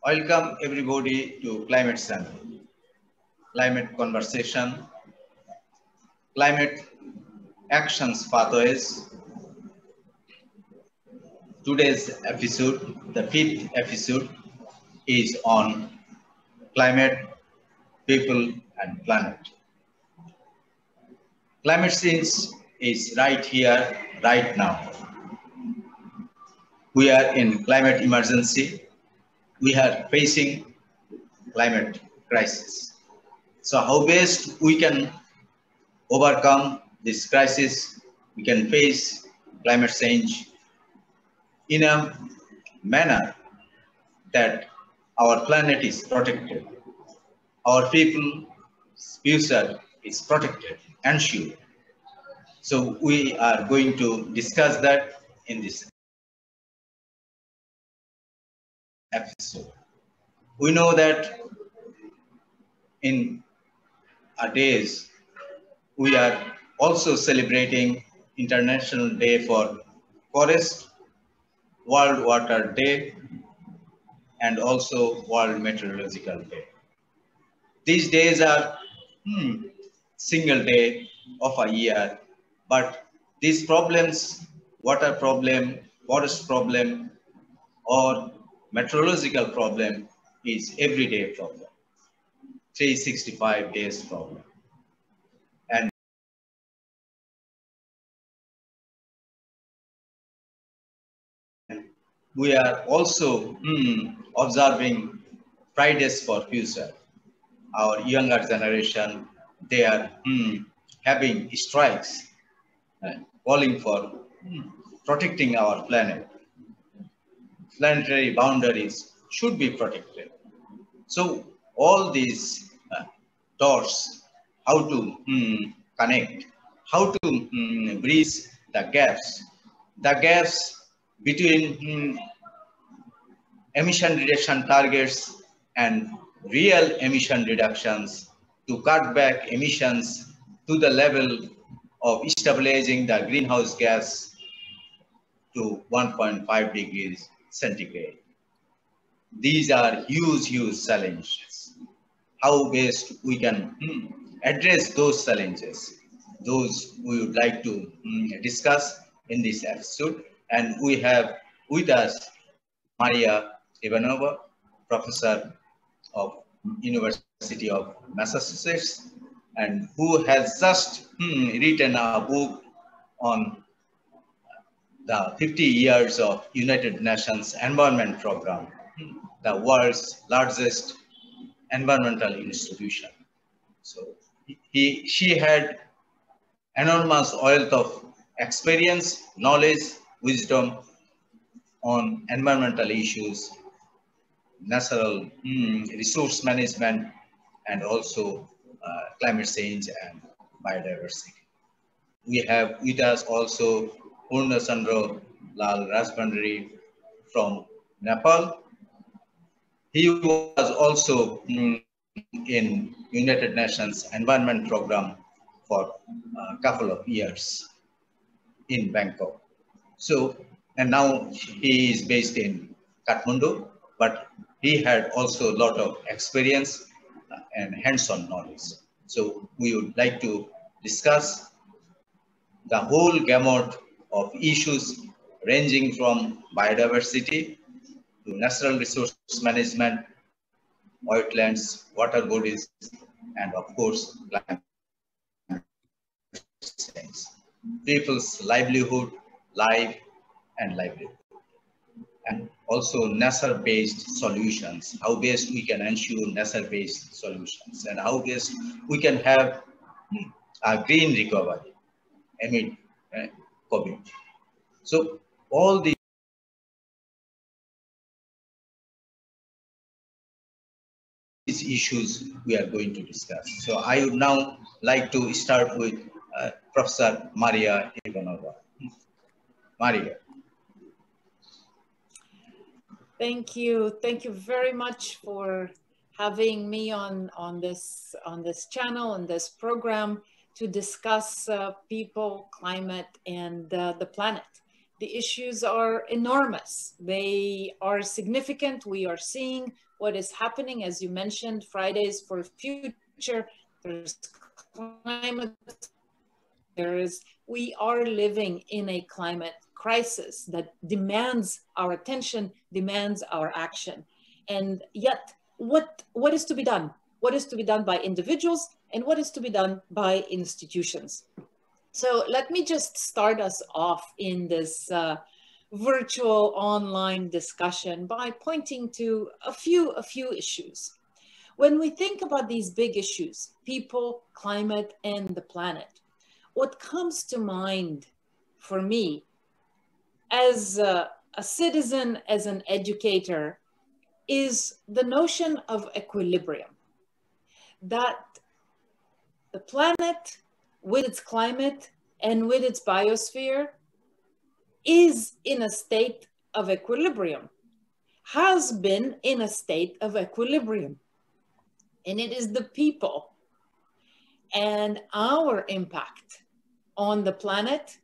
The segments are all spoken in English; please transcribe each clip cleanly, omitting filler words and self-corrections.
Welcome everybody to Climate Channel, Climate Conversation, Climate Actions Pathways. Today's episode, the 5th episode, is on climate, people, and planet. Climate change is right here, right now. We are in climate emergency. We are facing climate crisis. So how best we can overcome this crisis, we can face climate change in a manner that our planet is protected, our people's future is protected and sure. So we are going to discuss that in this episode. We know that in our days, we are also celebrating International Day for Forest, World Water Day, and also World Meteorological Day. These days are single day of a year, but these problems, water problem, forest problem, or meteorological problem is everyday problem, 365 days problem. And we are also observing Fridays for future. Our younger generation, they are having strikes, calling for protecting our planet. Planetary boundaries should be protected. So all these dots, how to connect, how to bridge the gaps between emission reduction targets and real emission reductions to cut back emissions to the level of stabilizing the greenhouse gas to 1.5 degrees centigrade. These are huge challenges. How best we can address those challenges? Those we would like to discuss in this episode. And we have with us Maria Ivanova, Professor of University of Massachusetts, and who has just written a book on the 50 years of United Nations Environment Program, the world's largest environmental institution. So she had enormous wealth of experience, knowledge, wisdom on environmental issues, natural resource management, and also climate change and biodiversity. We have with us also Purna, Chandra, Lall, Rajbhandari from Nepal. He was also in United Nations Environment Program for a couple of years in Bangkok. So, and now he is based in Kathmandu, but he had also a lot of experience and hands-on knowledge. So we would like to discuss the whole gamut of issues ranging from biodiversity to natural resource management, wetlands, water bodies, and of course, climate change. People's livelihood, life, and livelihood. And also nature-based solutions, how best we can ensure nature-based solutions, and how best we can have a green recovery amid COVID. So all these issues we are going to discuss. So I would now like to start with Professor Maria Ivanova. Maria. Thank you very much for having me on this channel, on this program, to discuss people, climate, and the planet. The issues are enormous. They are significant. We are seeing what is happening, as you mentioned, Fridays for Future. There's climate. We are living in a climate crisis that demands our attention, demands our action. And yet, what is to be done? What is to be done by individuals and what is to be done by institutions? So let me just start us off in this virtual online discussion by pointing to a few issues. When we think about these big issues, people, climate, and the planet, what comes to mind for me as a citizen, as an educator, is the notion of equilibrium. That the planet, with its climate and with its biosphere, is in a state of equilibrium, has been in a state of equilibrium. And it is the people and our impact on the planet,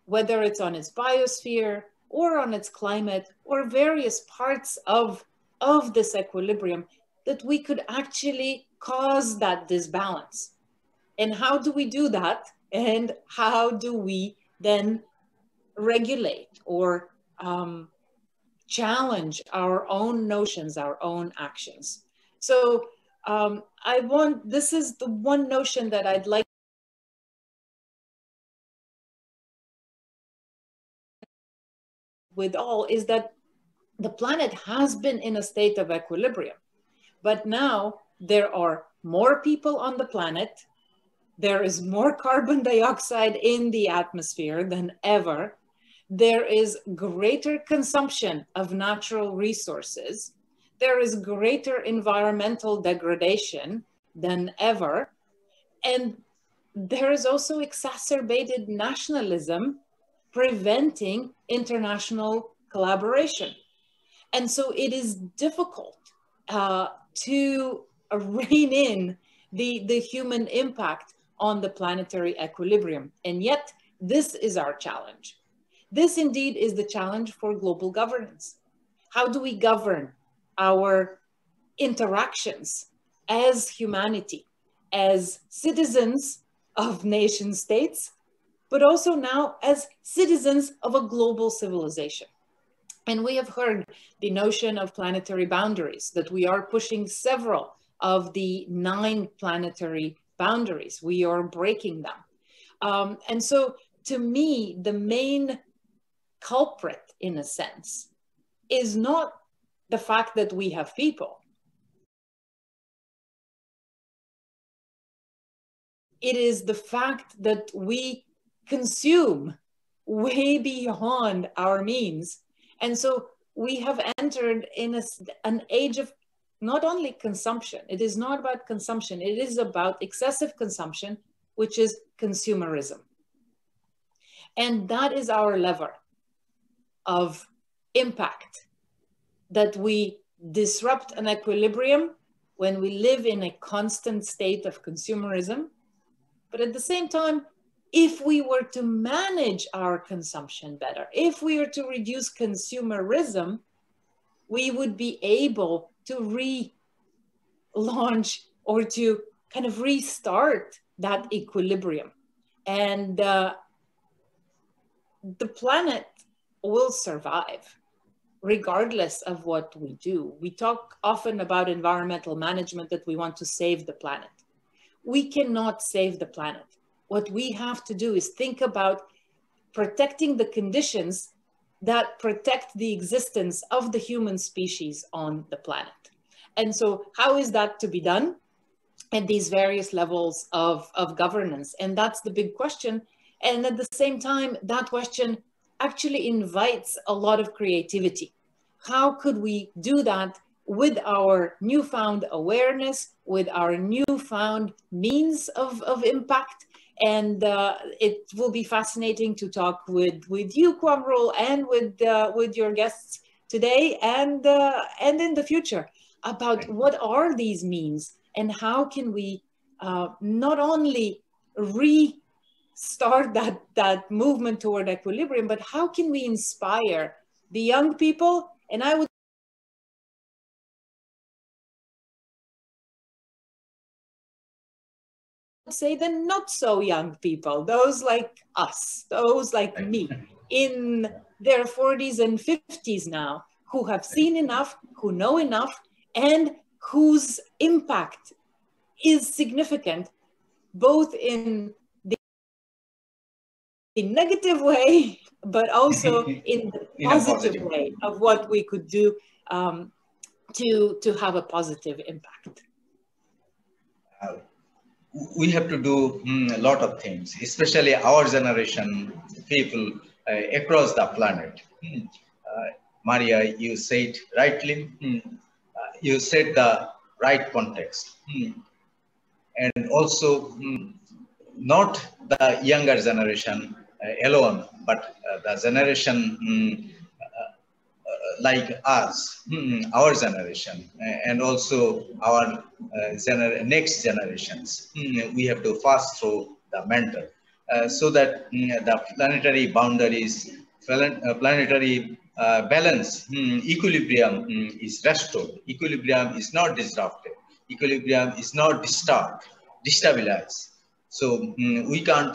whether it's on its biosphere or on its climate or various parts of this equilibrium, that we could actually cause that disbalance. And how do we do that? And how do we then regulate or challenge our own notions, our own actions? So this is the one notion that I'd like with all, is that the planet has been in a state of equilibrium, but now there are more people on the planet. There is more carbon dioxide in the atmosphere than ever. There is greater consumption of natural resources. There is greater environmental degradation than ever. And there is also exacerbated nationalism preventing international collaboration. And so it is difficult to rein in the human impact on the planetary equilibrium. And yet, this is our challenge. This indeed is the challenge for global governance. How do we govern our interactions as humanity, as citizens of nation states, but also now as citizens of a global civilization? And we have heard the notion of planetary boundaries, that we are pushing several of the 9 planetary boundaries. We are breaking them. And so to me, the main culprit, in a sense, is not the fact that we have people. It is the fact that we consume way beyond our means. And so we have entered in an age of not only consumption. It is not about consumption. It is about excessive consumption, which is consumerism. And that is our lever of impact, that we disrupt an equilibrium when we live in a constant state of consumerism. But at the same time, if we were to manage our consumption better, if we were to reduce consumerism, we would be able to relaunch or to kind of restart that equilibrium. And the planet will survive regardless of what we do. We talk often about environmental management, that we want to save the planet. We cannot save the planet. What we have to do is think about protecting the conditions that protect the existence of the human species on the planet. And so how is that to be done? At these various levels of governance. And that's the big question. And at the same time, that question actually invites a lot of creativity. How could we do that with our newfound awareness, with our newfound means of impact? And it will be fascinating to talk with you, Quamrul, and with your guests today and in the future about what are these means and how can we not only start that movement toward equilibrium, but how can we inspire the young people? And I would say the not so young people, those like us, those like me, in their 40s and 50s now, who have seen enough, who know enough, and whose impact is significant, both in the negative way, but also in the positive way of what we could do to have a positive impact. We have to do a lot of things, especially our generation people across the planet. Maria, you said rightly, you said the right context. And also not the younger generation alone, but the generation like us, our generation, and also our next generations. We have to pass through the mentor so that the planetary boundaries, planetary balance, equilibrium is restored. Equilibrium is not disrupted. Equilibrium is not destabilized. So we can't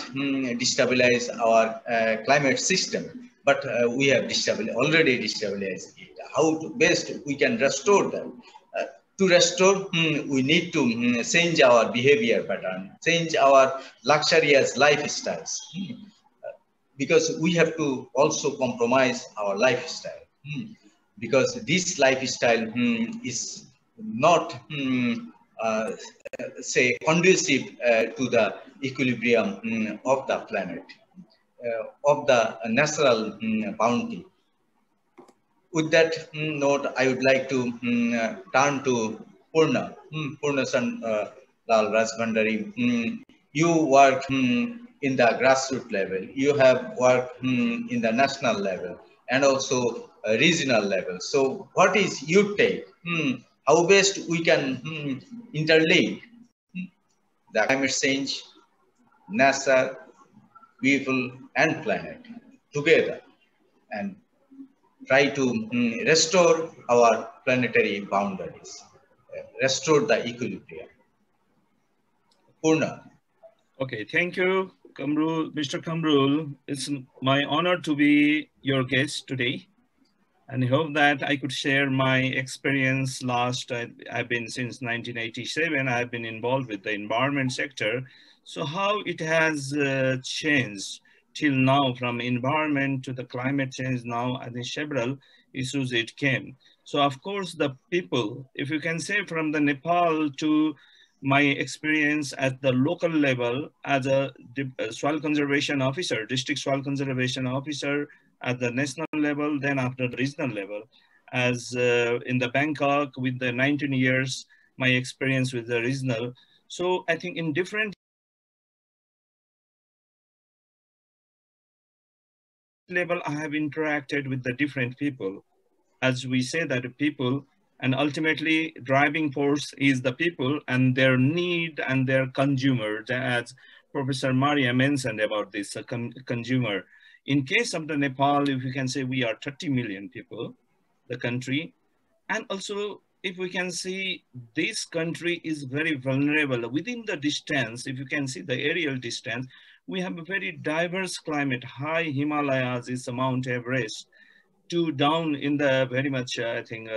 destabilize our climate system, but we have already destabilized it. How best we can restore them? To restore, we need to change our behavior pattern, change our luxurious lifestyles, because we have to also compromise our lifestyle, because this lifestyle is not say conducive to the equilibrium of the planet, of the natural bounty. With that note, I would like to turn to Purna, Purna Lall Rajbhandari. You work in the grassroots level. You have worked in the national level and also regional level. So what is your take? How best we can interlink the climate change, nature, people and planet together and try to restore our planetary boundaries, restore the equilibrium. Purna. Okay, thank you, Mr. Quamrul. It's my honor to be your guest today, and I hope that I could share my experience. I've been since 1987, I've been involved with the environment sector. So how it has changed till now, from environment to the climate change now, I think several issues it came. So of course the people, if you can say from the Nepal to my experience at the local level as a soil conservation officer, district soil conservation officer at the national level, then after the regional level, as in the Bangkok with the 19 years, my experience with the regional. So I think in different level, I have interacted with the different people. As we say that people, and ultimately driving force is the people and their need and their consumer, as Professor Maria mentioned about this consumer. In case of the Nepal, if you can say we are 30 million people, the country, and also if we can see this country is very vulnerable within the distance, if you can see the aerial distance, we have a very diverse climate. High Himalayas is the Mount Everest, to down in the very much, I think,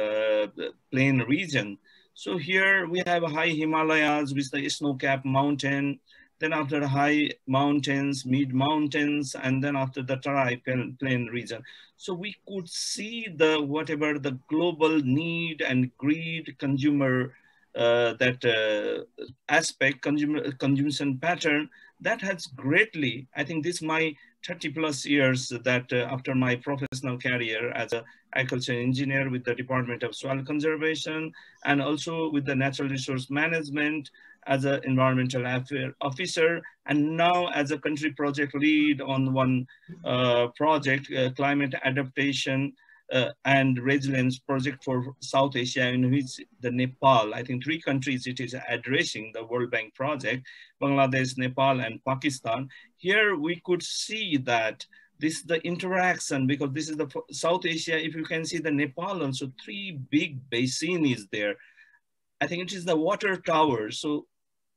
plain region. So here we have high Himalayas with the snow-capped mountain, then after high mountains, mid mountains, and then after the Tarai plain region. So we could see the whatever the global need and greed, consumer aspect, consumption pattern, that has greatly, I think this my 30 plus years that after my professional career as an agriculture engineer with the Department of Soil Conservation and also with the Natural Resource Management as an environmental affairs officer, and now as a country project lead on one project, climate adaptation and Resilience Project for South Asia, in which the Nepal, I think 3 countries it is addressing the World Bank project, Bangladesh, Nepal, and Pakistan. Here we could see that this the interaction, because this is the South Asia, if you can see the Nepal also, 3 big basin is there. I think it is the water tower. So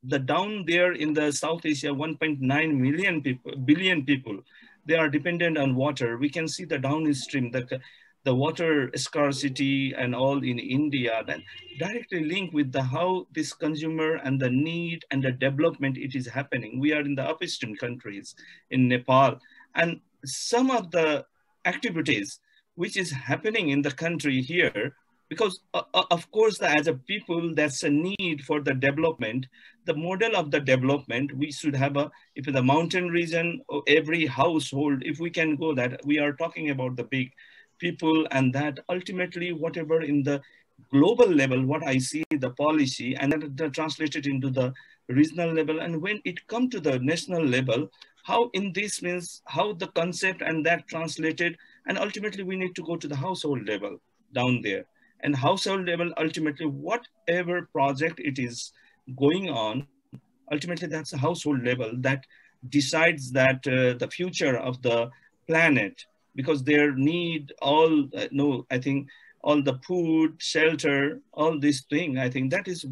the down there in the South Asia, 1.9 billion people, they are dependent on water. We can see the downstream, the water scarcity and all in India, that directly linked with the how this consumer and the need and the development it is happening. We are in the upstream countries in Nepal, and some of the activities which is happening in the country here, because of course, as a people, that's a need for the development. The model of the development, we should have if the mountain region, every household, if we can go that, we are talking about the big people, and that ultimately whatever in the global level, what I see the policy, and that translated into the regional level. And when it comes to the national level, how in this means, how the concept and that translated, and ultimately we need to go to the household level down there. And household level, ultimately, whatever project it is going on, ultimately that's a household level that decides that the future of the planet, because their need all, I think all the food, shelter, all this thing, I think that is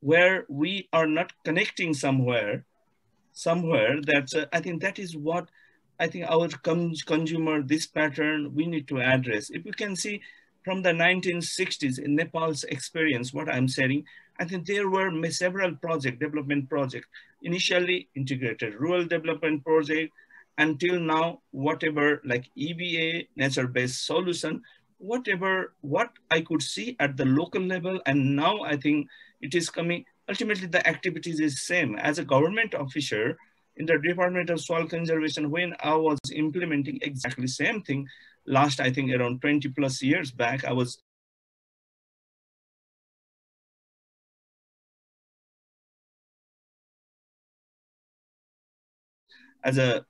where we are not connecting somewhere that I think that is what I think our consumer, this pattern we need to address. If we can see, from the 1960s in Nepal's experience, what I'm saying, I think there were several development projects, initially integrated rural development project, until now, whatever like EBA, nature-based solution, what I could see at the local level, and now I think it is coming, ultimately the activities is same. As a government officer in the Department of Soil Conservation, when I was implementing exactly same thing, last, I think around 20 plus years back, I was as a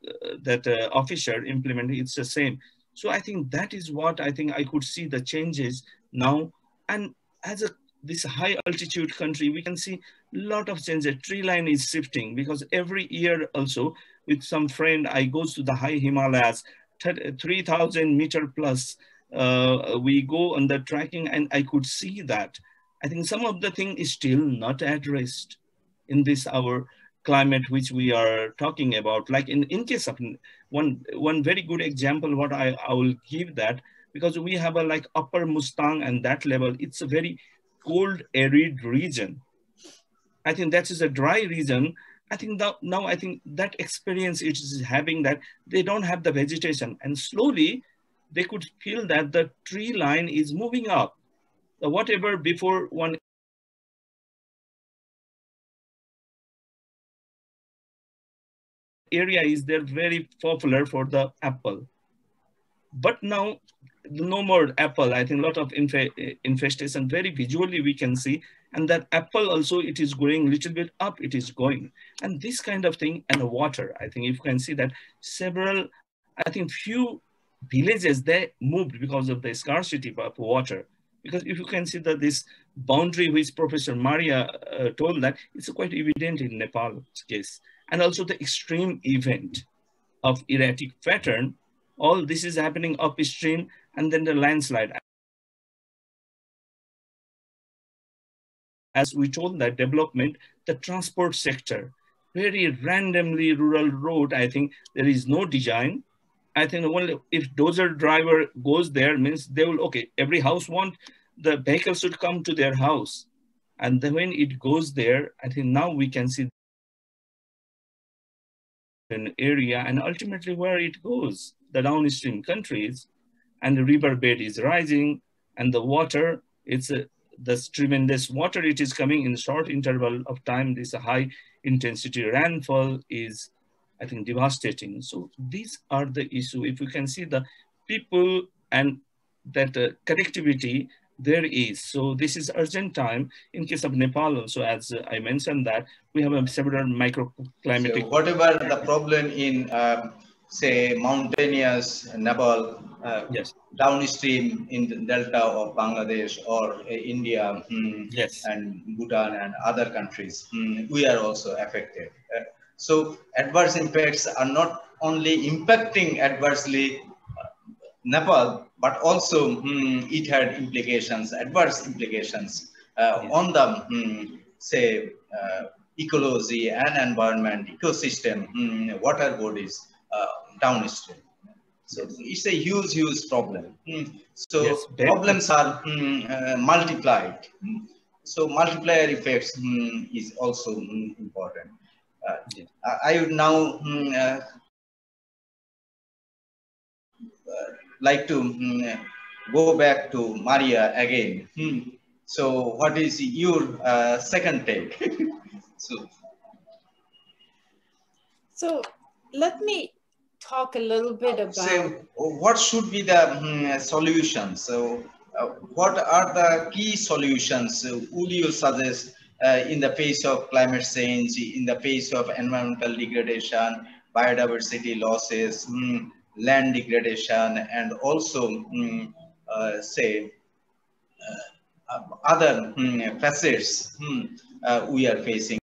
officer implementing, it's the same. So I think that is what I think I could see the changes now. And as this high altitude country, we can see a lot of changes. Tree line is shifting, because every year also with some friend, I goes to the high Himalayas, 3,000 meter plus, we go on the trekking, and I could see that. I think some of the thing is still not addressed in this our climate which we are talking about. Like in case of one very good example, what I will give that, because we have a like upper Mustang and that level, it's a very cold, arid region. I think that is a dry region. I think now I think that experience it is having, that they don't have the vegetation, and slowly they could feel that the tree line is moving up. Whatever before one area is there very popular for the apple, but now no more apple. I think a lot of infestation, very visually we can see, and that apple also, it is going little bit up, it is going, and this kind of thing. And the water, I think if you can see that several, I think few villages, they moved because of the scarcity of water. Because if you can see that this boundary which Professor Maria told, that it's quite evident in Nepal's case. And also the extreme event of erratic pattern, all this is happening upstream, and then the landslide. As we told that development, the transport sector, very randomly rural road, I think there is no design. I think only if dozer driver goes there, means they will, okay, every house want the vehicle should come to their house. And then when it goes there, I think now we can see an area, and ultimately where it goes, the downstream countries, and the river bed is rising, and the water, it's this tremendous water, it is coming in short interval of time. This high intensity rainfall is, I think, devastating. So these are the issue. If we can see the people and that connectivity there is. So this is urgent time. In case of Nepal also, as I mentioned, that we have several microclimatic. So whatever the problem in, say, mountainous Nepal, yes, downstream in the delta of Bangladesh or India Yes. and Bhutan and other countries, we are also affected. So adverse impacts are not only impacting adversely Nepal, but also it had implications, adverse implications on the, say, ecology and environment, ecosystem, water bodies downstream. So it's a huge, huge problem. So Yes, problems are multiplied. So multiplier effects is also important. yes. I would now like to go back to Maria again. So what is your second take? so, So let me talk a little bit say, about. what should be the solutions? So what are the key solutions would you suggest in the face of climate change, in the face of environmental degradation, biodiversity losses, land degradation, and also say other facets we are facing,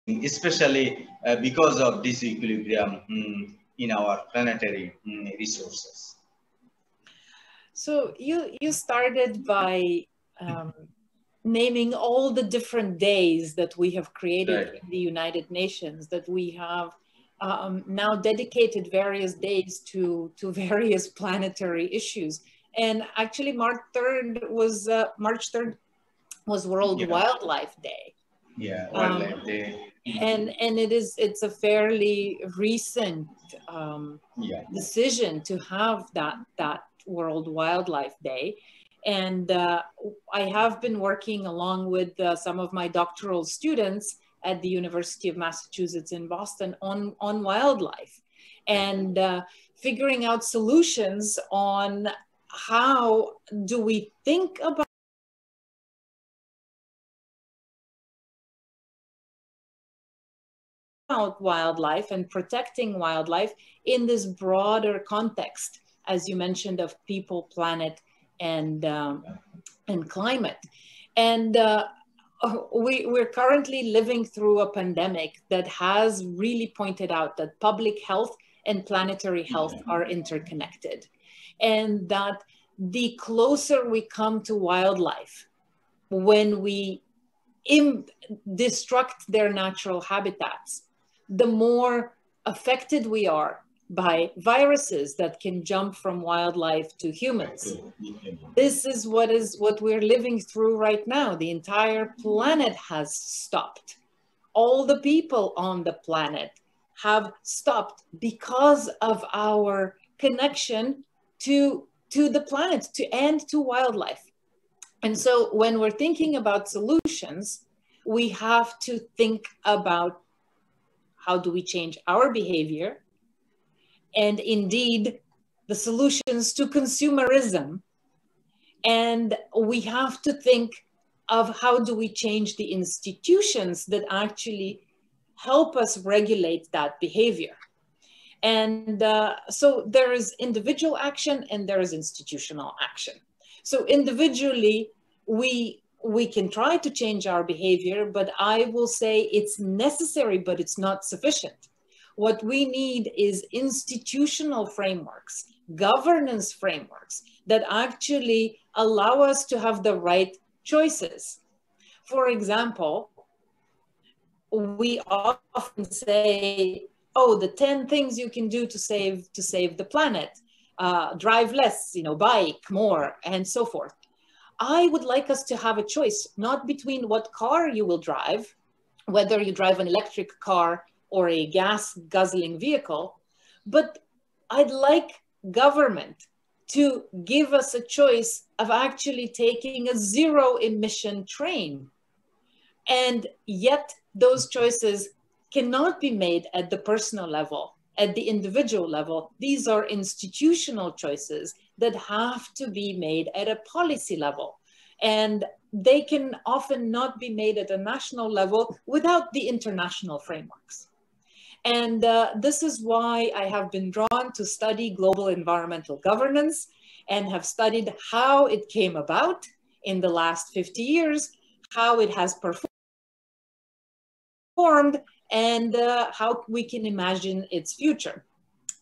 especially because of disequilibrium in our planetary resources. So you started by naming all the different days that we have created in the United Nations, that we have now dedicated various days to various planetary issues. And actually March 3rd was World Wildlife Day. Yeah, Wildlife Day. And it's a fairly recent decision to have that World Wildlife Day. And I have been working along with some of my doctoral students at the University of Massachusetts in Boston on wildlife, and figuring out solutions on how do we think about wildlife and protecting wildlife in this broader context, as you mentioned, of people, planet, and climate. And we're currently living through a pandemic that has really pointed out that public health and planetary health are interconnected, and that the closer we come to wildlife, when we destruct their natural habitats, the more affected we are by viruses that can jump from wildlife to humans. This is what we're living through right now. The entire planet has stopped. All the people on the planet have stopped because of our connection to the planet and to wildlife. And so when we're thinking about solutions, we have to think about how do we change our behavior, and indeed the solutions to consumerism. And we have to think of how do we change the institutions that actually help us regulate that behavior. And so there is individual action and there is institutional action. So individually, we can try to change our behavior, but I will say it's necessary, but it's not sufficient. What we need is institutional frameworks, governance frameworks that actually allow us to have the right choices. For example, we often say, oh, the 10 things you can do to save the planet, drive less, bike more, and so forth. I would like us to have a choice, not between what car you will drive, whether you drive an electric car or a gas guzzling vehicle, but I'd like government to give us a choice of actually taking a zero emission train. And yet those choices cannot be made at the personal level, at the individual level. These are institutional choices that have to be made at a policy level. And they can often not be made at a national level without the international frameworks. And this is why I have been drawn to study global environmental governance and have studied how it came about in the last 50 years, how it has performed, and how we can imagine its future.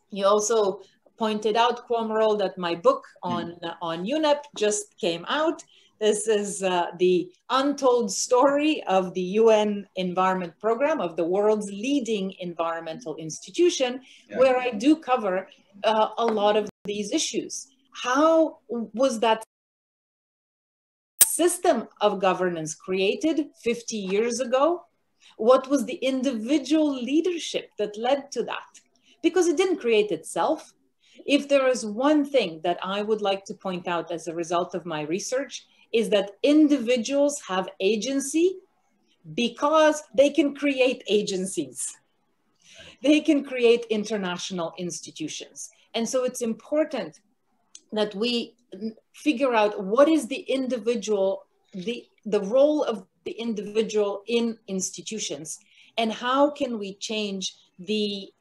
You also pointed out, Quamrul, that my book on UNEP just came out. This is the untold story of the UN Environment Program, of the world's leading environmental institution, where I do cover a lot of these issues. How was that system of governance created 50 years ago? What was the individual leadership that led to that? Because it didn't create itself. If there is one thing that I would like to point out as a result of my research, is that individuals have agency because they can create agencies. They can create international institutions. And so it's important that we figure out what is the individual, the role of the individual in institutions, and how can we change the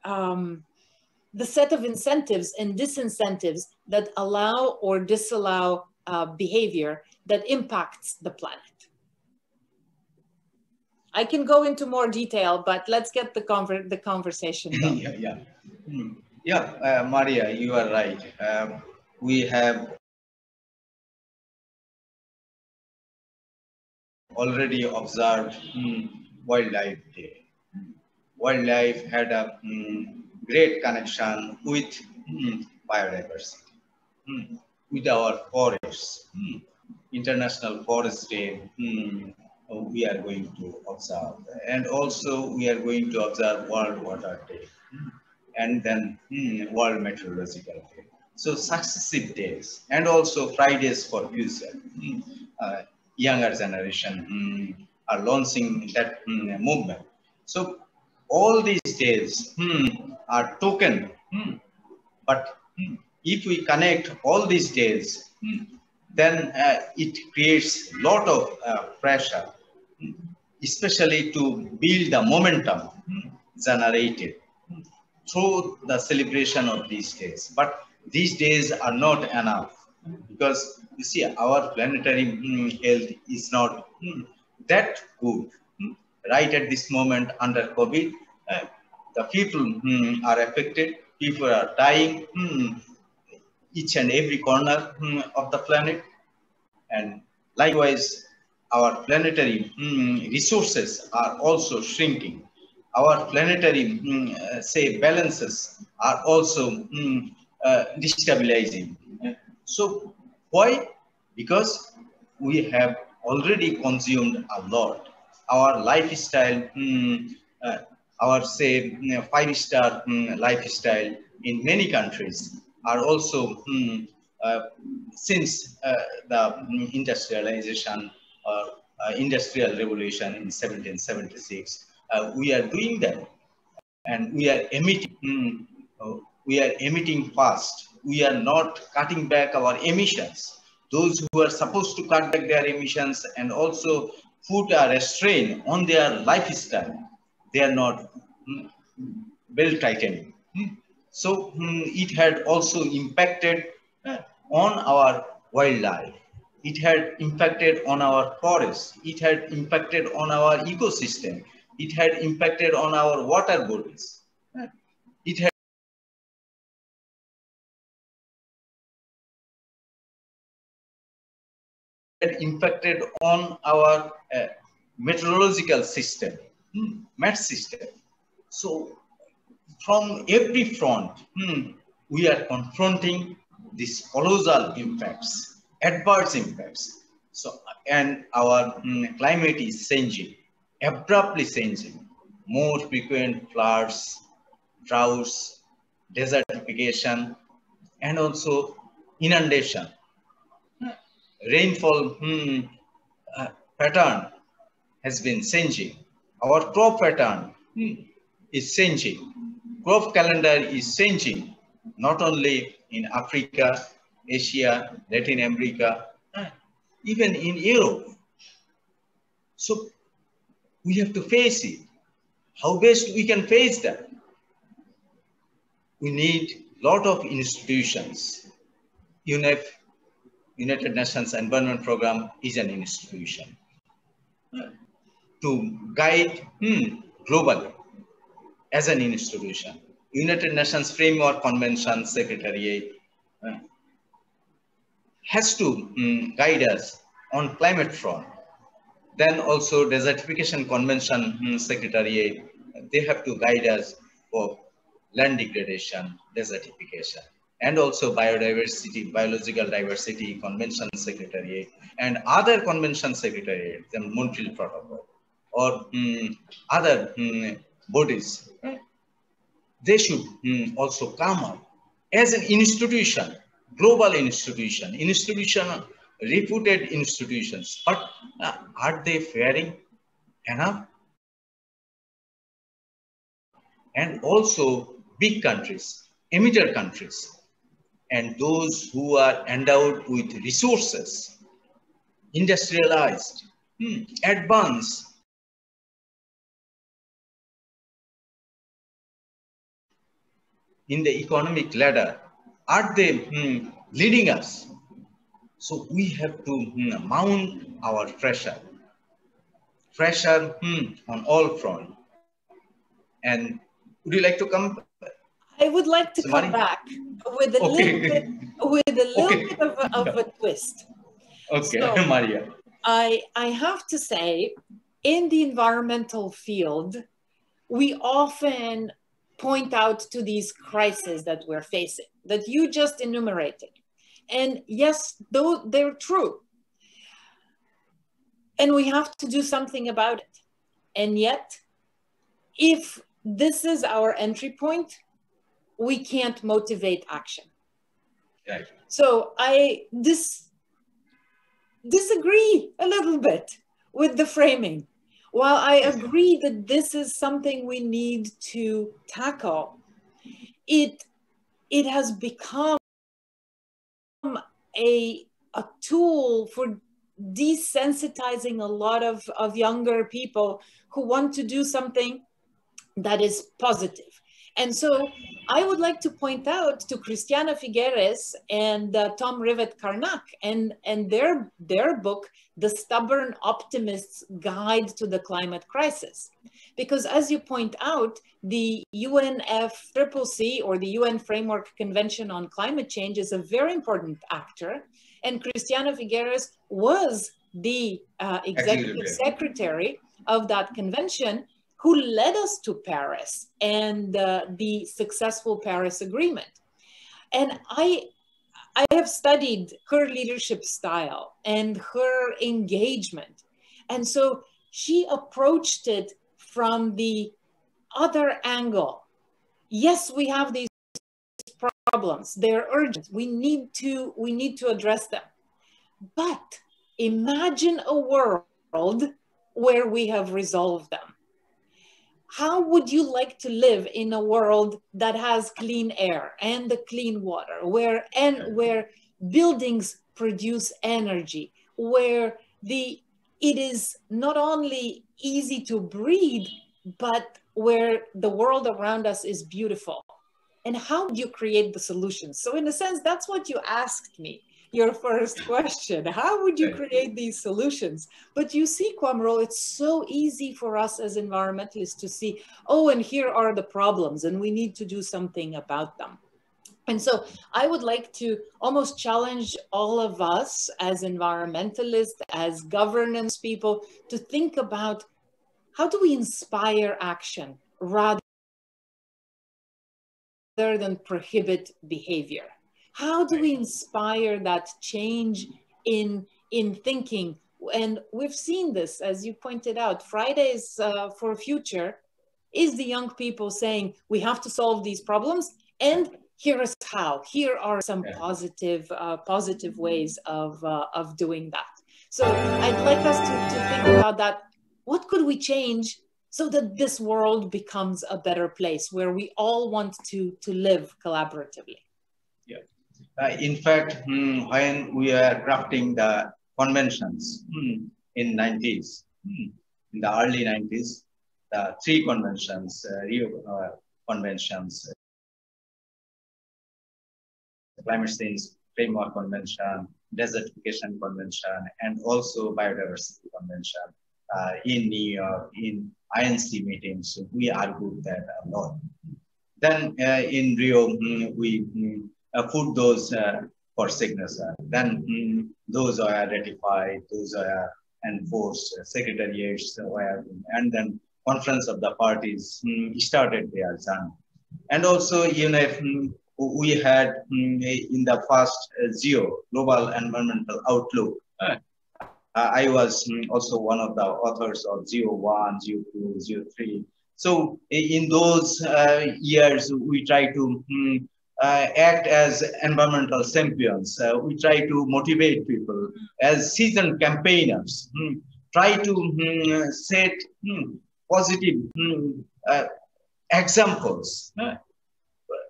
set of incentives and disincentives that allow or disallow behavior that impacts the planet. I can go into more detail, but let's get the conversation going. Maria, you are right. We have already observed Wildlife Day. Wildlife had a great connection with biodiversity, with our forests. International Forest Day, we are going to observe. And also we are going to observe World Water Day, and then World Meteorological Day. So successive days, and also Fridays for Future. Younger generation are launching that movement. So all these days are token, but if we connect all these days, then it creates a lot of pressure, especially to build the momentum generated through the celebration of these days. But these days are not enough, because you see, our planetary health is not that good. Right at this moment under COVID, the people are affected, people are dying each and every corner of the planet. And likewise, our planetary resources are also shrinking. Our planetary, say, balances are also destabilizing. So why? Because we have already consumed a lot. Our lifestyle, our say 5-star lifestyle in many countries are also since the industrialization or industrial revolution in 1776, we are doing that, and we are emitting. We are emitting fast. We are not cutting back our emissions. Those who are supposed to cut back their emissions and also put a restraint on their lifestyle, they are not belt tightening. So it had also impacted on our wildlife. It had impacted on our forests. It had impacted on our ecosystem. It had impacted on our water bodies. It had impacted on our meteorological system, met system. So from every front, we are confronting these colossal impacts, adverse impacts. So, and our climate is changing, abruptly changing. More frequent floods, droughts, desertification, and also inundation. Rainfall pattern has been changing. Our crop pattern is changing. Crop calendar is changing, not only in Africa, Asia, Latin America, even in Europe. So we have to face it. How best we can face that? we need a lot of institutions. UNEP, United Nations Environment Program, is an institution to guide globally as an institution. United Nations Framework Convention Secretariat has to guide us on climate front. Then also Desertification Convention Secretariat, they have to guide us for land degradation, desertification, and also biodiversity, biological diversity convention secretariat, and other convention secretariat, the Montreal Protocol, or other bodies. They should also come up as an institution, global institution, reputed institutions. But are they faring enough? And also big countries, emitter countries, and those who are endowed with resources, industrialized, advanced, in the economic ladder, are they leading us? So we have to mount our pressure on all fronts. And would you like to come? I would like to Samari? come back with a little bit of a twist. Okay, So, Maria. I have to say, in the environmental field, we often point out to these crises that we're facing, that you just enumerated. And yes, though they're true. And we have to do something about it. And yet, if this is our entry point, we can't motivate action. Right. So I disagree a little bit with the framing. While I agree that this is something we need to tackle, it has become a tool for desensitizing a lot of younger people who want to do something that is positive. And so I would like to point out to Christiana Figueres and Tom Rivet-Carnac and their book, The Stubborn Optimist's Guide to the Climate Crisis. Because as you point out, the UNFCCC, or the UN Framework Convention on Climate Change, is a very important actor. And Christiana Figueres was the executive secretary of that convention, who led us to Paris and the successful Paris Agreement. And I have studied her leadership style and her engagement. And so she approached it from the other angle. Yes, we have these problems. They're urgent. We need to address them. But imagine a world where we have resolved them. How would you like to live in a world that has clean air and the clean water, where buildings produce energy, where it is not only easy to breathe, but where the world around us is beautiful? And how would you create the solutions? So in a sense, that's what you asked me. Your first question, how would you create these solutions? But you see, Quamrul, it's so easy for us as environmentalists to see, oh, and here are the problems, and we need to do something about them. And so I would like to almost challenge all of us as environmentalists, as governance people, to think about how do we inspire action rather than prohibit behavior? How do we inspire that change in thinking? And we've seen this, as you pointed out. Fridays for Future is the young people saying, we have to solve these problems, and here is how. Here are some positive ways of doing that. So I'd like us to think about that. What could we change so that this world becomes a better place where we all want to live collaboratively? Yeah. In fact, when we are crafting the conventions in 90s, in the early 90s, the three conventions, Rio conventions, Climate Change Framework Convention, Desertification Convention, and also Biodiversity Convention in New York, in INC meetings. We argued that a lot. Then in Rio, we put those for signature. Then those are ratified, those are enforced, secretariats were, and then Conference of the Parties started their journey. And also, you know, we had in the first GEO, Global Environmental Outlook. I was also one of the authors of GEO 1, GEO 2, GEO 3. So in those years, we try to act as environmental champions. We try to motivate people as seasoned campaigners, try to set positive examples,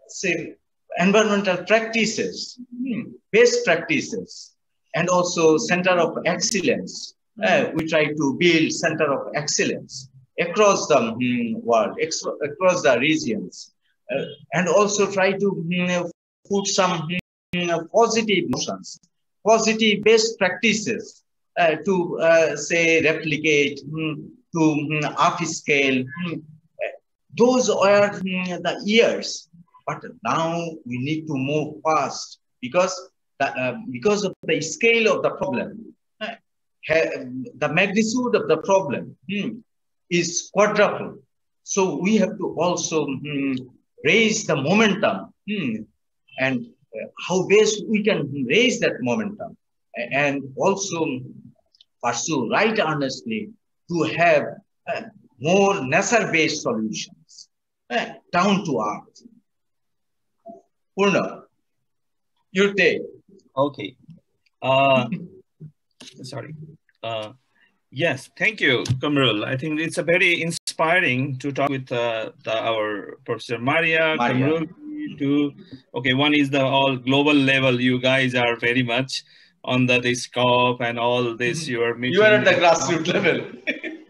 say environmental practices, best practices, and also center of excellence. We try to build center of excellence across the world, across the regions, and also try to put some positive notions, positive best practices to say replicate, to upscale. Those are the years, but now we need to move fast because of the scale of the problem, the magnitude of the problem is quadruple. So we have to also raise the momentum and how best we can raise that momentum and also pursue right earnestly to have more nature-based solutions, down to earth. Purna, your take. Okay. Sorry. Yes, thank you, Quamrul. I think it's a very inspiring to talk with our Professor Maria. Quamrul. Okay, one is the all global level. You guys are very much on the scope and all this. You are meeting. You are at the grassroots level.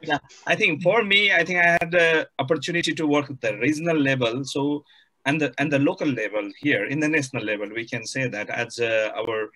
Yeah, I think for me, I think I had the opportunity to work at the regional level. So. And the local level here, in the national level, we can say that as our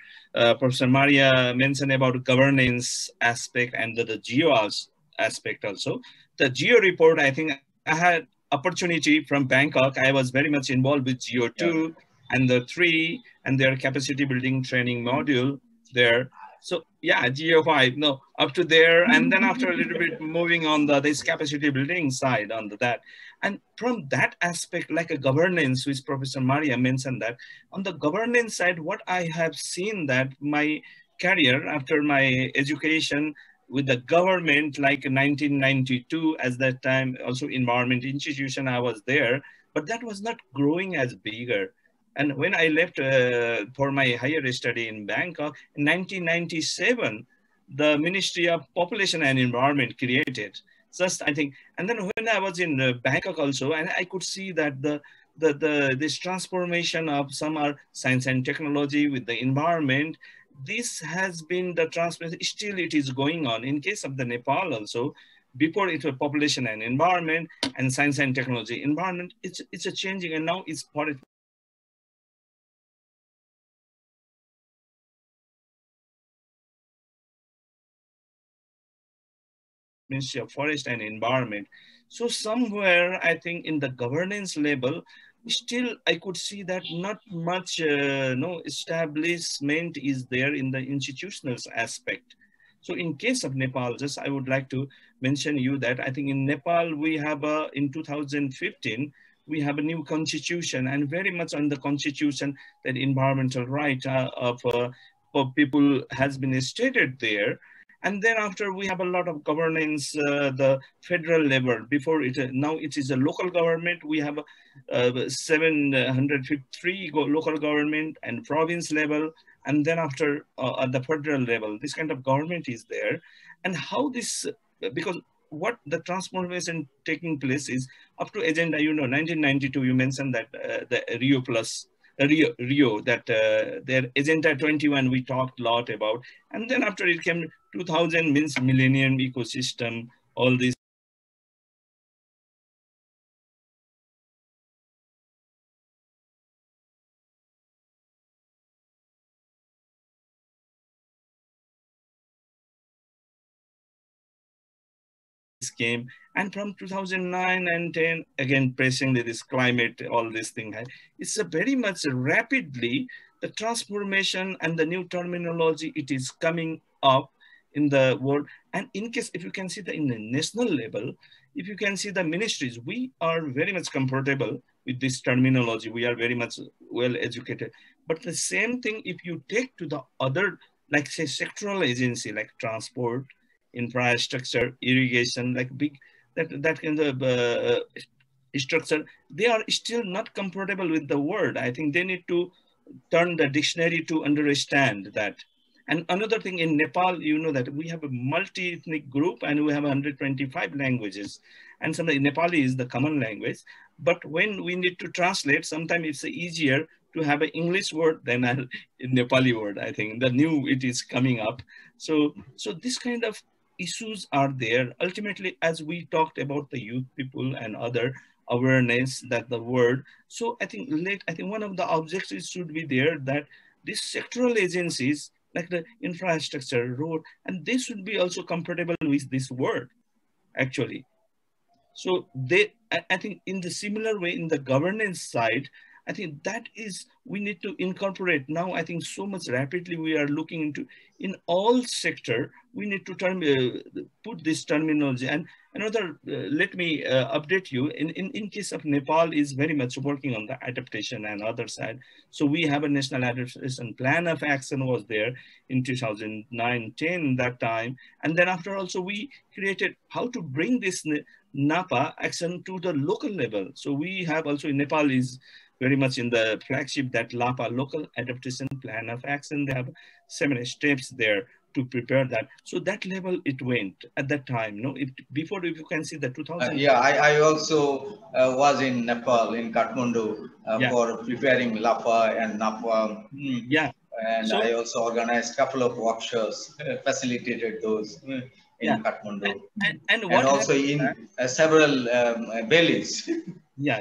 Professor Maria mentioned about governance aspect and the GEO aspect also. The GEO report, I think I had opportunity from Bangkok. I was very much involved with GEO 2 and the 3 and their capacity building training module there. So yeah, GEO 5, no, up to there. And then after a little bit moving on this capacity building side on that. And from that aspect, like a governance, which Professor Maria mentioned that, on the governance side, what I have seen that my career after my education with the government, like 1992, as that time, also environment institution, I was there, but that was not growing as bigger. And when I left for my higher study in Bangkok, in 1997, the Ministry of Population and Environment created. Just I think, and then when I was in Bangkok also, and I could see that this transformation of some are science and technology with the environment, this has been the transformation. Still, it is going on. In case of the Nepal also, before it was population and environment and science and technology. Environment, it's a changing, and now it's part of Ministry of Forest and Environment. So somewhere, I think in the governance level, still I could see that not much establishment is there in the institutional aspect. So in case of Nepal, just I would like to mention you that I think in Nepal, we have in 2015, we have a new constitution, and very much on the constitution that environmental right of people has been stated there. And then after we have a lot of governance, the federal level, before it, now it is a local government. We have 753 local government and province level. And then after at the federal level, this kind of government is there. And how this, because what the transformation taking place is up to agenda, 1992, you mentioned that the Rio Plus, Rio, that their agenda 21 we talked a lot about, and then after it came 2000 means millennium ecosystem, all these came. And from 2009 and 10, again, pressing this climate, all this thing, it's a very much rapidly, the transformation and the new terminology, it is coming up in the world. And in case, if you can see in the national level, if you can see the ministries, we are very much comfortable with this terminology. We are very much well educated. But the same thing, if you take to the other, like say sectoral agency, like transport, infrastructure, irrigation, like big, that kind of structure, they are still not comfortable with the word. I think they need to turn the dictionary to understand that. And another thing, in Nepal, you know that we have a multi-ethnic group and we have 125 languages. And sometimes Nepali is the common language. But when we need to translate, sometimes it's easier to have an English word than a Nepali word. I think the new, it is coming up. So this kind of issues are there. Ultimately, as we talked about the youth people and other awareness that the word. So I think one of the objectives should be there, that these sectoral agencies, like the infrastructure, road, and they should be also comfortable with this word, actually. So I think in the similar way, in the governance side, I think that is, we need to incorporate now. I think so much rapidly we are looking into, in all sector, we need to put this terminology. And another, let me update you, in case of Nepal is very much working on the adaptation and other side. So we have a national adaptation plan of action was there in 2009-10 that time. And then after also we created how to bring this NAPA action to the local level. So we have also in Nepal is very much in the flagship, that LAPA, Local Adaptation Plan of Action. They have 7 steps there to prepare that. So that level it went at that time. No, before, if you can see the 2000. Yeah, I also was in Nepal, in Kathmandu, for preparing LAPA and NAPA. Yeah. And so, I also organized a couple of workshops, facilitated those in Kathmandu. And also in several valleys. Yeah.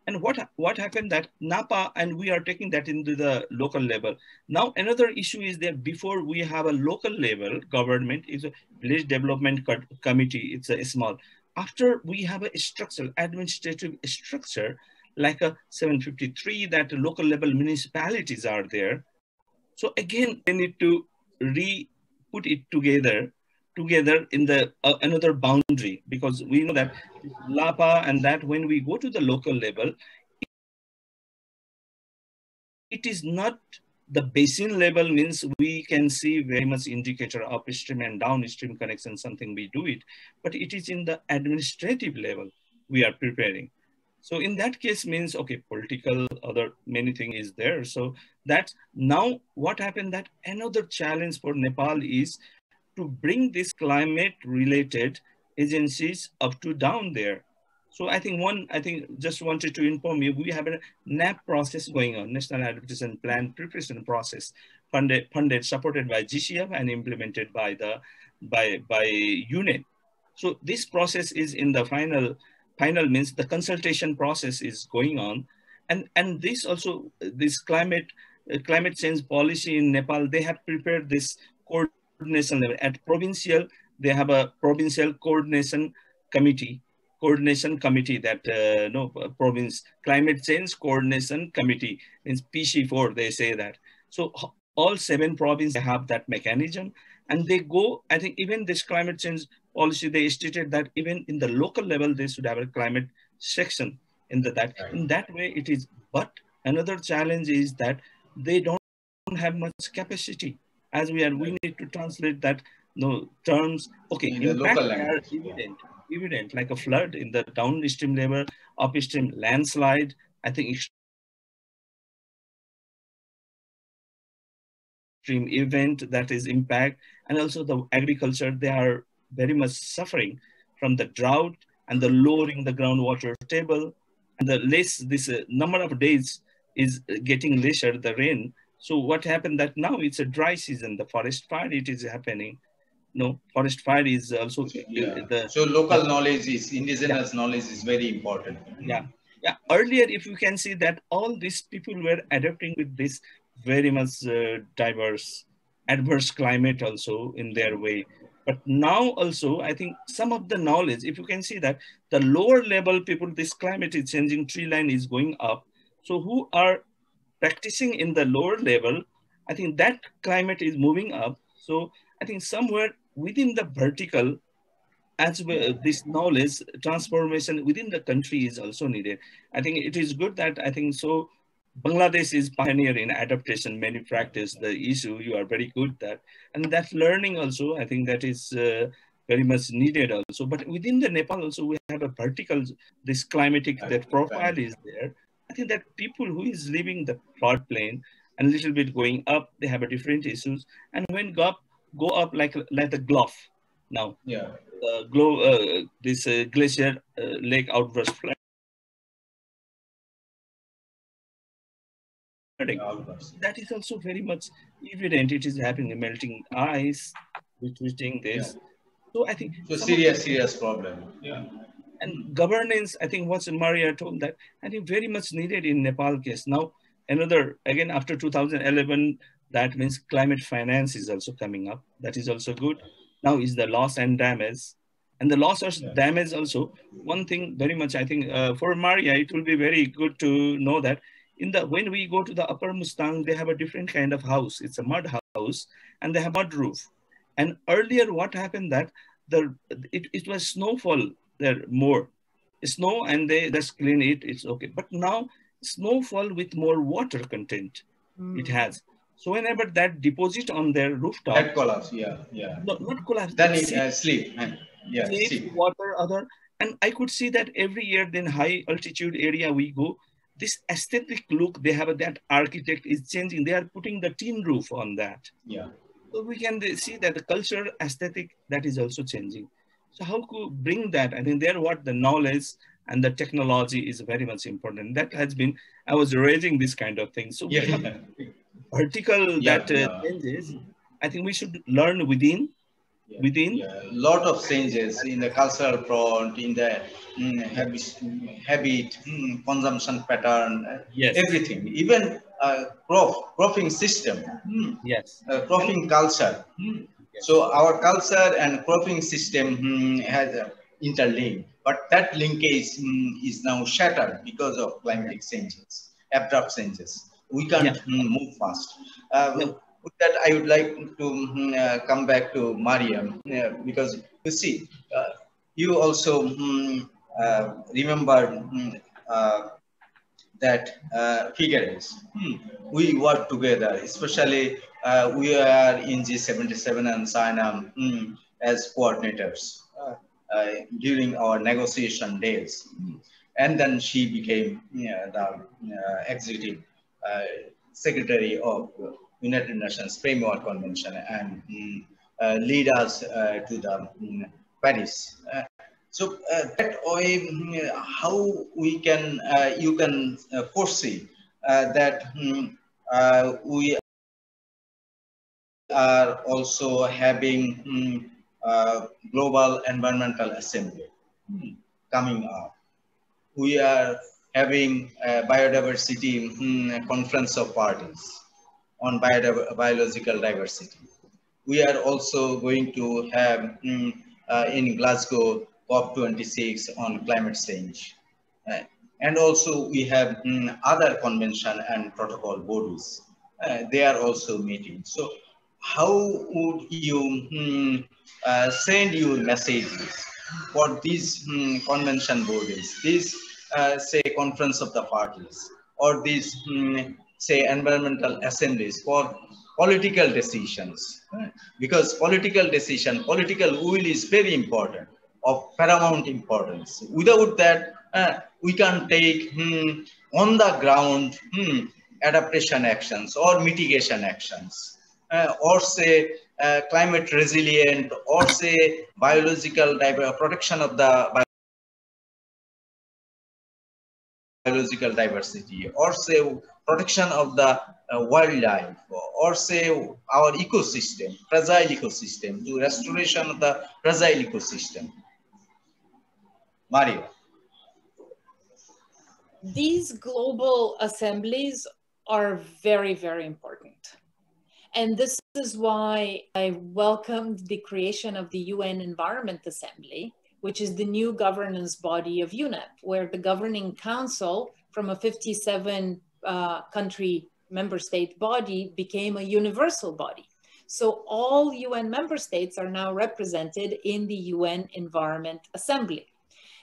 And what happened that NAPA, and we are taking that into the local level. Now, another issue is that before we have a local level government is a village development committee. It's a small. After we have a structure, administrative structure, like a 753, that local level municipalities are there. So again, they need to put it together in the another boundary, because we know that LAPA and that when we go to the local level, it is not the basin level, means we can see very much indicator upstream and downstream connection, something we do it, but it is in the administrative level we are preparing. So in that case means, okay, political, other many things is there. So that's now what happened, that another challenge for Nepal is to bring this climate related agencies up to down there. So I think just wanted to inform you, we have a NAP process going on, National Adaptation Plan Preparation Process, funded, supported by GCF and implemented by UNED. So this process is in the final means the consultation process is going on. And this also, this climate change policy in Nepal, they have prepared this coordination level. At provincial, they have a provincial coordination committee that province climate change coordination committee, means PC4, they say that. So all 7 provinces have that mechanism, and they go, I think even this climate change policy, they stated that even in the local level, they should have a climate section in that. Right. In that way it is, but another challenge is that they don't have much capacity, as we need to translate that terms. Okay, in the local language, evident, like a flood in the downstream level, upstream landslide, I think extreme event that is impact, and also the agriculture, they are very much suffering from the drought and the lowering the groundwater table, and the number of days is getting lesser, the rain. So what happened that now it's a dry season, the forest fire, it is happening. Forest fire is also so local knowledge is indigenous knowledge is very important. Yeah. Earlier, if you can see that all these people were adapting with this very much diverse, adverse climate also in their way. But now also, I think some of the knowledge, if you can see that the lower level people, this climate is changing, tree line is going up. So who are practicing in the lower level, I think that climate is moving up. So I think somewhere within the vertical, as well, this knowledge transformation within the country is also needed. I think it is good that I think so Bangladesh is pioneer in adaptation, many practice the issue, you are very good at. And that learning also, I think that is very much needed also. But within the Nepal also, we have a vertical, this climatic, that profile is there. I think that people who is living the floodplain and a little bit going up, they have a different issues. And when go up like a glove now, this glacier lake outburst flooding. That is also very much evident. It is happening, melting ice, retreating this. So I think so serious problem. And governance, I think what Maria told that, I think very much needed in Nepal case. Now, another, again, after 2011, that means climate finance is also coming up. That is also good. Now is the loss and damage. And the loss or damage also, one thing very much, I think for Maria, it will be very good to know that when we go to the Upper Mustang, they have a different kind of house. It's a mud house and they have mud roof. And earlier what happened that it was snowfall there more. Snow and they just clean it, it's okay. But now snowfall with more water content it has. So whenever that deposit on their rooftop. That collapse, Not collapse. Then it sleep. Sleep, water, other. And I could see that every year then high altitude area we go, this aesthetic look, they have that architect is changing. They are putting the tin roof on that. So we can see that the culture aesthetic that is also changing. So how could bring that? I think there what the knowledge and the technology is very much important. That has been, I was raising this kind of thing. So we have vertical changes. I think we should learn within. Lot of changes in the cultural front, in the habit, consumption pattern, everything. Even cropping system, cropping culture. So our culture and cropping system has interlinked, but that linkage is now shattered because of climatic changes, abrupt changes. We can't move fast. With that, I would like to come back to Mariam, because you see, you also remember that figures. We work together, especially we are in G77 and China as coordinators during our negotiation days. And then she became the executive secretary of United Nations Framework Convention and lead us to the Paris. So that way, how we can, you can foresee that we are also having global environmental assembly coming up. We are having a biodiversity conference of parties on biological diversity. We are also going to have in Glasgow COP26 on climate change. And also we have other convention and protocol bodies. They are also meeting. So how would you send your messages for these convention bodies, these say conference of the parties, or these say environmental assemblies for political decisions? Because political decision, political will is very important, of paramount importance. Without that, we can take on the ground adaptation actions or mitigation actions, or say climate resilient, or say biological protection of the biological diversity, or say protection of the wildlife, or say our ecosystem, fragile ecosystem, to restoration of the fragile ecosystem. Mario. These global assemblies are very, very important. And this is why I welcomed the creation of the UN Environment Assembly, which is the new governance body of UNEP, where the governing council from a 57 country member state body became a universal body. So all UN member states are now represented in the UN Environment Assembly.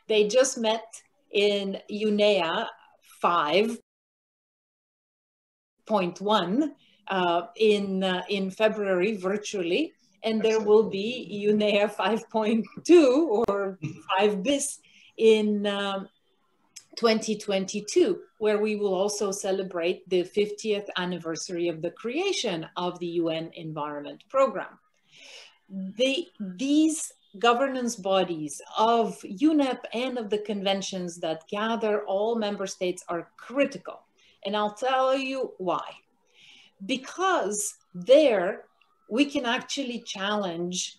They just met in UNEA 5.1 in February virtually, and there will be UNEA 5.2 or 5 bis in 2022, where we will also celebrate the 50th anniversary of the creation of the UN Environment Program. These governance bodies of UNEP and of the conventions that gather all member states are critical. And I'll tell you why. Because there we can actually challenge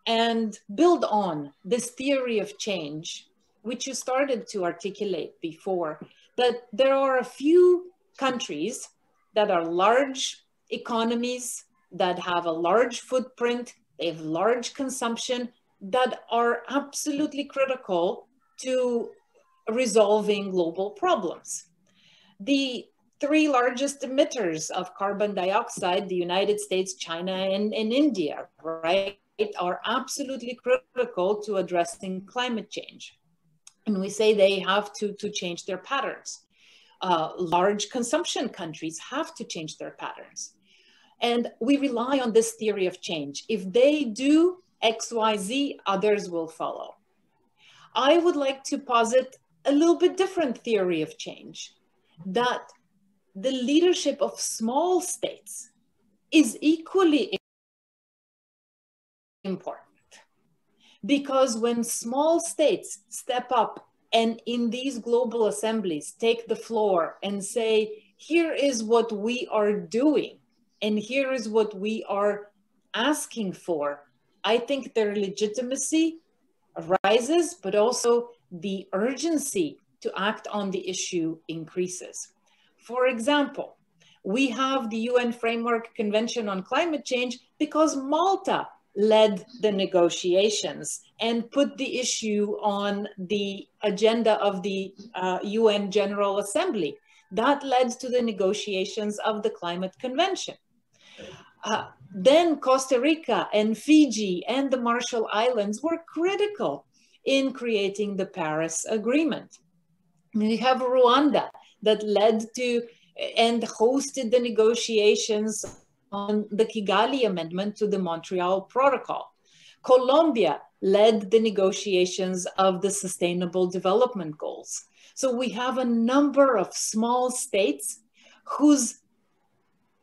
and build on this theory of change, which you started to articulate before, that there are a few countries that are large economies, that have a large footprint, they have large consumption, that are absolutely critical to resolving global problems. The 3 largest emitters of carbon dioxide, the United States, China, and India, right, are absolutely critical to addressing climate change. And we say they have to change their patterns. Large consumption countries have to change their patterns. And we rely on this theory of change. If they do X, Y, Z, others will follow. I would like to posit a little bit different theory of change, that the leadership of small states is equally important. Because when small states step up and in these global assemblies take the floor and say, here is what we are doing, and here is what we are asking for, I think their legitimacy rises, but also the urgency to act on the issue increases. For example, we have the UN Framework Convention on Climate Change because Malta led the negotiations and put the issue on the agenda of the UN General Assembly. That led to the negotiations of the Climate Convention. Then Costa Rica and Fiji and the Marshall Islands were critical in creating the Paris Agreement. We have Rwanda that led to and hosted the negotiations on the Kigali Amendment to the Montreal Protocol. Colombia led the negotiations of the Sustainable Development Goals. So we have a number of small states whose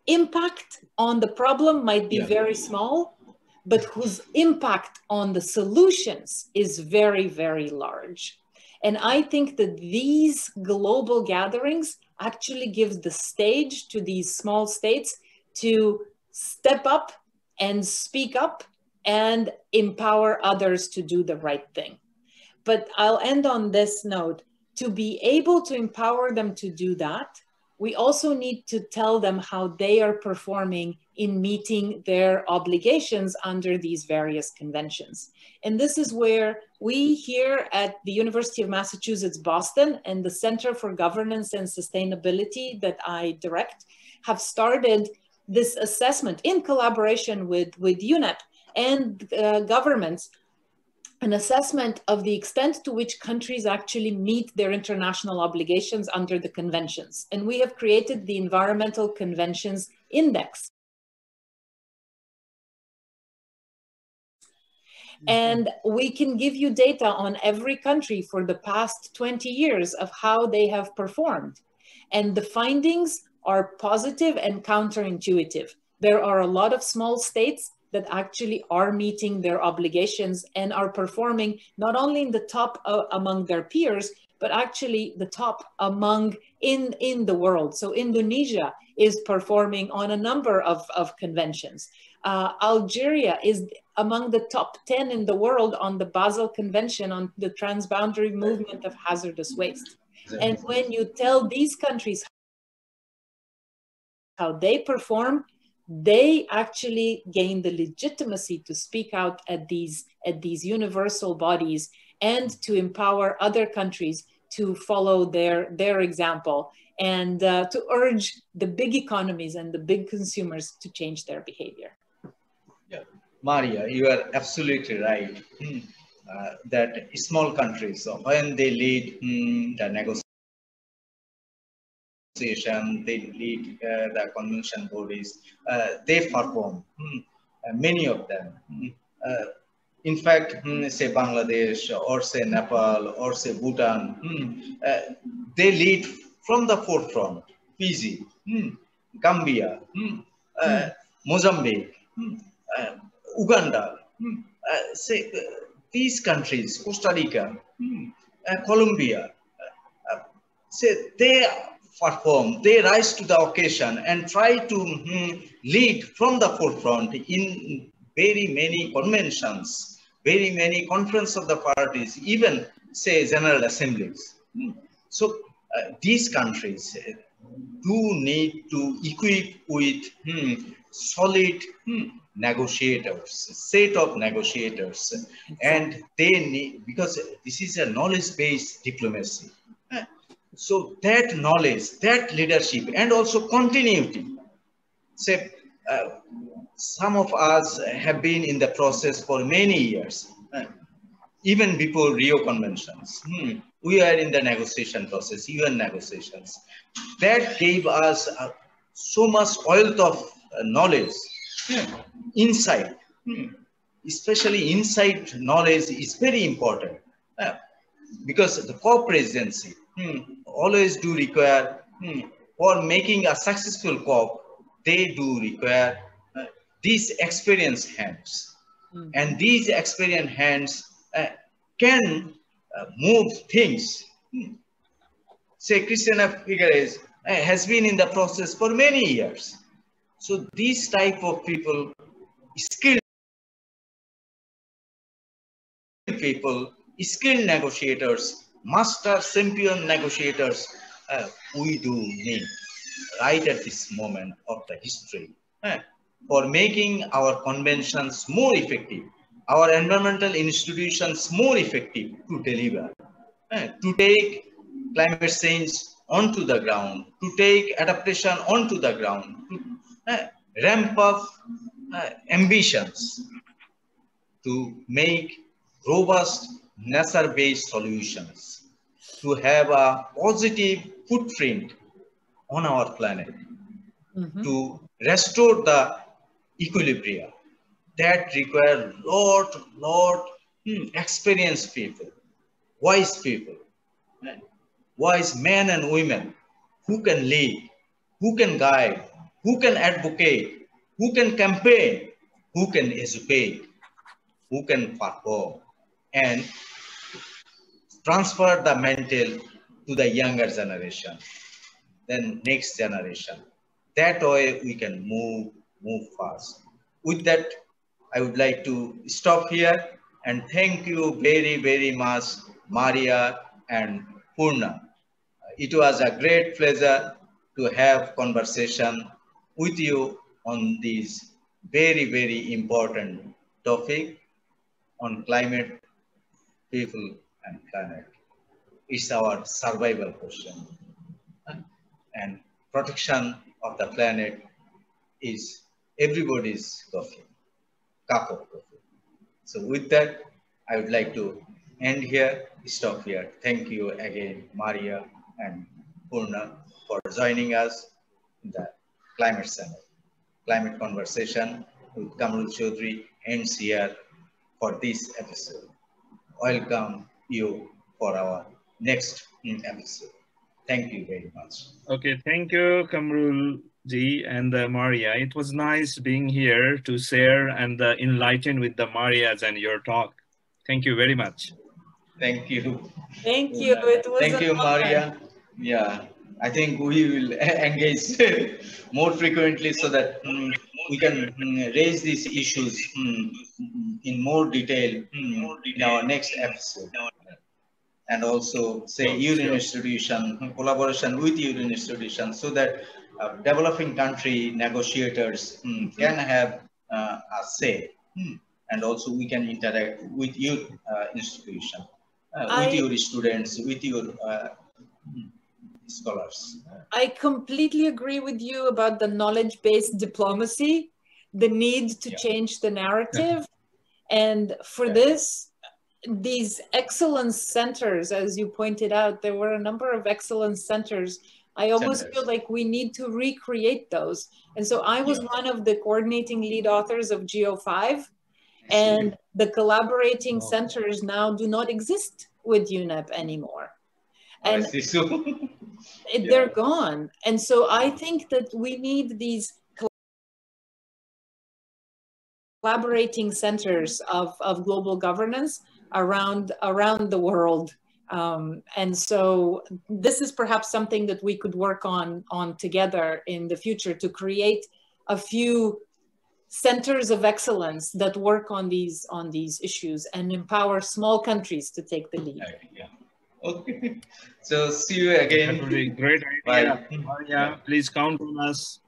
impact on the problem might be very small, but whose impact on the solutions is very, very large. And I think that these global gatherings actually gives the stage to these small states to step up and speak up and empower others to do the right thing. But I'll end on this note. To be able to empower them to do that, we also need to tell them how they are performing in meeting their obligations under these various conventions. And this is where we here at the University of Massachusetts, Boston, and the Center for Governance and Sustainability that I direct have started this assessment in collaboration with UNEP and governments, an assessment of the extent to which countries actually meet their international obligations under the conventions. And we have created the Environmental Conventions Index. And we can give you data on every country for the past 20 years of how they have performed. And the findings are positive and counterintuitive. There are a lot of small states that actually are meeting their obligations and are performing not only in the top among their peers, but actually the top among in the world. So Indonesia is performing on a number of conventions. Algeria is among the top 10 in the world on the Basel Convention on the transboundary movement of hazardous waste. And when you tell these countries how they perform, they actually gain the legitimacy to speak out at these universal bodies and to empower other countries to follow their example, and to urge the big economies and the big consumers to change their behavior. Yeah, Maria, you are absolutely right. That small countries, when they lead the negotiation, they lead the convention bodies, they perform, many of them. In fact, say Bangladesh or say Nepal or say Bhutan, they lead from the forefront. Fiji, Gambia, Mozambique, Uganda, say these countries, Costa Rica, Colombia, say they perform, they rise to the occasion and try to lead from the forefront in very many conventions, very many conference of the parties, even say general assemblies. So these countries do need to equip with solid negotiators, set of negotiators, and they need, because this is a knowledge-based diplomacy. So that knowledge, that leadership, and also continuity. Say, some of us have been in the process for many years, even before Rio conventions. We are in the negotiation process, UN negotiations. That gave us so much wealth of knowledge, insight. Especially insight knowledge is very important, because the co-presidency always do require, for making a successful COP, they do require these experienced hands. And these experienced hands can move things. Say Christiana Figueres has been in the process for many years. So these type of people, skilled people, skilled negotiators, master champion negotiators, we do need right at this moment of the history for making our conventions more effective, our environmental institutions more effective to deliver, to take climate change onto the ground, to take adaptation onto the ground, to ramp up ambitions, to make robust nature-based solutions, to have a positive footprint on our planet, to restore the equilibrium. That require lot experienced people, wise people, wise men and women who can lead, who can guide, who can advocate, who can campaign, who can educate, who can perform, and transfer the mantle to the younger generation, then next generation. That way we can move fast. With that, I would like to stop here and thank you very much, Maria and Purna. It was a great pleasure to have conversation with you on this very important topic on climate, people, and planet. It's our survival question. And protection of the planet is everybody's cup of coffee. So with that, I would like to end here, stop here. Thank you again, Maria and Purna, for joining us in the Climate Channel. Climate Conversation with Quamrul Chowdhury ends here for this episode. Welcome you for our next episode. Thank you very much. Okay, thank you, Quamrul Ji and Maria. It was nice being here to share and enlighten with the Marias and your talk. Thank you very much. Thank you. Thank you. It was Thank you, Maria. Yeah, I think we will engage more frequently so that we can raise these issues in more detail in our next episode. And also say union institution, collaboration with union institution, so that developing country negotiators can have a say, and also we can interact with your institution, with your students, with your scholars. I completely agree with you about the knowledge-based diplomacy, the need to change the narrative. And for this, these excellence centers, as you pointed out, there were a number of excellence centers. I almost feel like we need to recreate those. And so I was one of the coordinating lead authors of GEO5, and the collaborating centers now do not exist with UNEP anymore. And they're gone. And so I think that we need these collaborating centers of global governance around the world. And so this is perhaps something that we could work on together in the future, to create a few centers of excellence that work on these issues and empower small countries to take the lead. Okay. So see you again. Great idea. Bye. Please count on us.